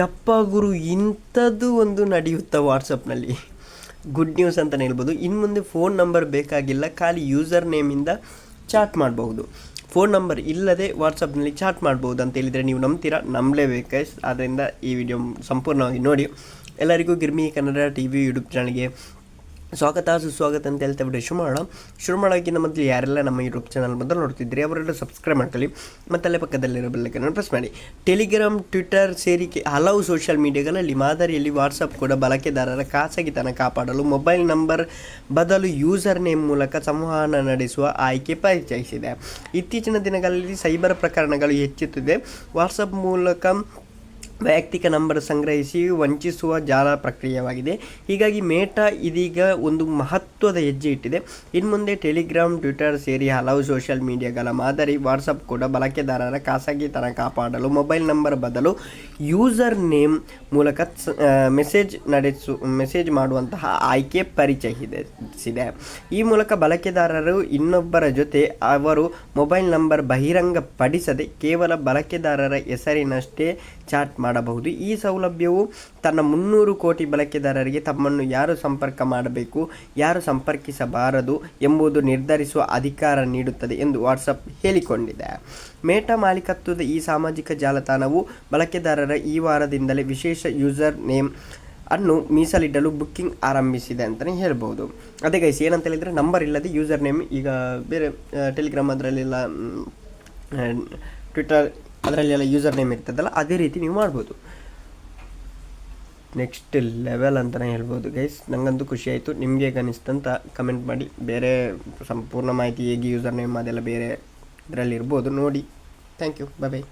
ಯಪ್ಪ ಗುರು, ಇಂಥದ್ದು ಒಂದು ನಡೆಯುತ್ತಾ ವಾಟ್ಸಪ್ನಲ್ಲಿ. ಗುಡ್ ನ್ಯೂಸ್ ಅಂತಲೇ ಹೇಳ್ಬೋದು. ಇನ್ನು ಮುಂದೆ ಫೋನ್ ನಂಬರ್ ಬೇಕಾಗಿಲ್ಲ, ಖಾಲಿ ಯೂಸರ್ ನೇಮಿಂದ ಚಾಟ್ ಮಾಡಬಹುದು. ಫೋನ್ ನಂಬರ್ ಇಲ್ಲದೆ ವಾಟ್ಸಪ್ನಲ್ಲಿ ಚಾಟ್ ಮಾಡ್ಬೋದು ಅಂತ ಹೇಳಿದರೆ ನೀವು ನಂಬ್ತೀರಾ? ನಂಬಲೇಬೇಕು. ಆದ್ದರಿಂದ ಈ ವಿಡಿಯೋ ಸಂಪೂರ್ಣವಾಗಿ ನೋಡಿ. ಎಲ್ಲರಿಗೂ ಗಿರ್ಮಿ ಕನ್ನಡ TV ಯೂಟ್ಯೂಬ್ ಚಾನಲ್ಗೆ ಸ್ವಾಗತ ಸುಸ್ವಾಗತ ಅಂತ ಹೇಳ್ತಾ ವಿಡಿಯೋ ಶುರು ಮಾಡೋಕ್ಕಿಂತ ಮೊದಲು ಯಾರೆಲ್ಲ ನಮ್ಮ ಯೂಟ್ಯೂಬ್ ಚಾನಲ್ ಮೊದಲು ನೋಡ್ತಿದ್ರಿ ಅವರೆಲ್ಲ ಸಬ್ಸ್ಕ್ರೈಬ್ ಮಾಡ್ಕೊಳ್ಳಿ, ಮತ್ತು ಅಲ್ಲೇ ಪಕ್ಕದಲ್ಲಿರೋ ಬೆಲ್ಲೈಕನ್ ಪ್ರೆಸ್ ಮಾಡಿ. ಟೆಲಿಗ್ರಾಮ್, ಟ್ವಿಟರ್ ಸೇರಿ ಹಲವು ಸೋಷಿಯಲ್ ಮೀಡಿಯಾಗಳಲ್ಲಿ ಮಾದರಿಯಲ್ಲಿ ವಾಟ್ಸಪ್ ಕೂಡ ಬಳಕೆದಾರರ ಖಾಸಗಿತನ ಕಾಪಾಡಲು ಮೊಬೈಲ್ ನಂಬರ್ ಬದಲು ಯೂಸರ್ ನೇಮ್ ಮೂಲಕ ಸಂವಹನ ನಡೆಸುವ ಆಯ್ಕೆ ಪರಿಚಯಿಸಿದೆ. ಇತ್ತೀಚಿನ ದಿನಗಳಲ್ಲಿ ಸೈಬರ್ ಪ್ರಕರಣಗಳು ಹೆಚ್ಚುತ್ತಿದೆ. ವಾಟ್ಸಪ್ ಮೂಲಕ ವೈಯಕ್ತಿಕ ನಂಬರ್ ಸಂಗ್ರಹಿಸಿ ವಂಚಿಸುವ ಜಾಲ ಪ್ರಕ್ರಿಯೆಯಾಗಿದೆ. ಹೀಗಾಗಿ ಮೇಟಾ ಇದೀಗ ಒಂದು ಮಹತ್ವದ ಹೆಜ್ಜೆ ಇಟ್ಟಿದೆ. ಇನ್ನು ಮುಂದೆ ಟೆಲಿಗ್ರಾಮ್, ಟ್ವಿಟರ್ ಸೇರಿ ಹಲವು ಸೋಷಿಯಲ್ ಮೀಡಿಯಾಗಳ ಮಾದರಿ ವಾಟ್ಸಪ್ ಕೂಡ ಬಳಕೆದಾರರ ಖಾಸಗಿತನ ಕಾಪಾಡಲು ಮೊಬೈಲ್ ನಂಬರ್ ಬದಲು ಯೂಸರ್ ನೇಮ್ ಮೂಲಕ ಮೆಸೇಜ್ ಮಾಡುವಂತಹ ಆಯ್ಕೆ ಪರಿಚಯಿಸಿದೆ. ಈ ಮೂಲಕ ಬಳಕೆದಾರರು ಇನ್ನೊಬ್ಬರ ಜೊತೆ ಅವರು ಮೊಬೈಲ್ ನಂಬರ್ ಬಹಿರಂಗಪಡಿಸದೆ ಕೇವಲ ಬಳಕೆದಾರರ ಹೆಸರಿನಷ್ಟೇ ಚಾಟ್ ಮಾಡಬಹುದು. ಈ ಸೌಲಭ್ಯವು ತನ್ನ 300 ಕೋಟಿ ಬಳಕೆದಾರರಿಗೆ ತಮ್ಮನ್ನು ಯಾರು ಸಂಪರ್ಕ ಮಾಡಬೇಕು, ಯಾರು ಸಂಪರ್ಕಿಸಬಾರದು ಎಂಬುದು ನಿರ್ಧರಿಸುವ ಅಧಿಕಾರ ನೀಡುತ್ತದೆ ಎಂದು ವಾಟ್ಸಪ್ ಹೇಳಿಕೊಂಡಿದೆ. ಮೇಟಾ ಮಾಲೀಕತ್ವದ ಈ ಸಾಮಾಜಿಕ ಜಾಲತಾಣವು ಬಳಕೆದಾರರ ಈ ವಾರದಿಂದಲೇ ವಿಶೇಷ ಯೂಸರ್ ನೇಮ್ ಅನ್ನು ಮೀಸಲಿಡಲು ಬುಕ್ಕಿಂಗ್ ಆರಂಭಿಸಿದೆ ಅಂತಲೇ ಹೇಳ್ಬೋದು. ಅದೇ ಗೈಸ್, ಏನಂತ ಹೇಳಿದರೆ ನಂಬರ್ ಇಲ್ಲದೆ ಯೂಸರ್ ನೇಮ್, ಈಗ ಬೇರೆ ಟೆಲಿಗ್ರಾಮ್ ಅದರಲ್ಲೆಲ್ಲ, ಟ್ವಿಟರ್ ಅದರಲ್ಲೆಲ್ಲ ಯೂಸರ್ ನೇಮ್ ಇರ್ತದಲ್ಲ, ಅದೇ ರೀತಿ ನೀವು ಮಾಡ್ಬೋದು. ನೆಕ್ಸ್ಟ್ ಲೆವೆಲ್ ಅಂತಲೇ ಹೇಳ್ಬೋದು ಗೈಸ್. ನನಗಂತೂ ಖುಷಿ ಆಯಿತು. ನಿಮಗೆ ಹೇಗೆ ಅನಿಸ್ತಂತ ಕಮೆಂಟ್ ಮಾಡಿ. ಬೇರೆ ಸಂಪೂರ್ಣ ಮಾಹಿತಿ ಹೇಗೆ ಯೂಸರ್ ನೇಮ್ ಅದೆಲ್ಲ ಬೇರೆ ಇದರಲ್ಲಿ ಇರ್ಬೋದು, ನೋಡಿ. Thank you, bye.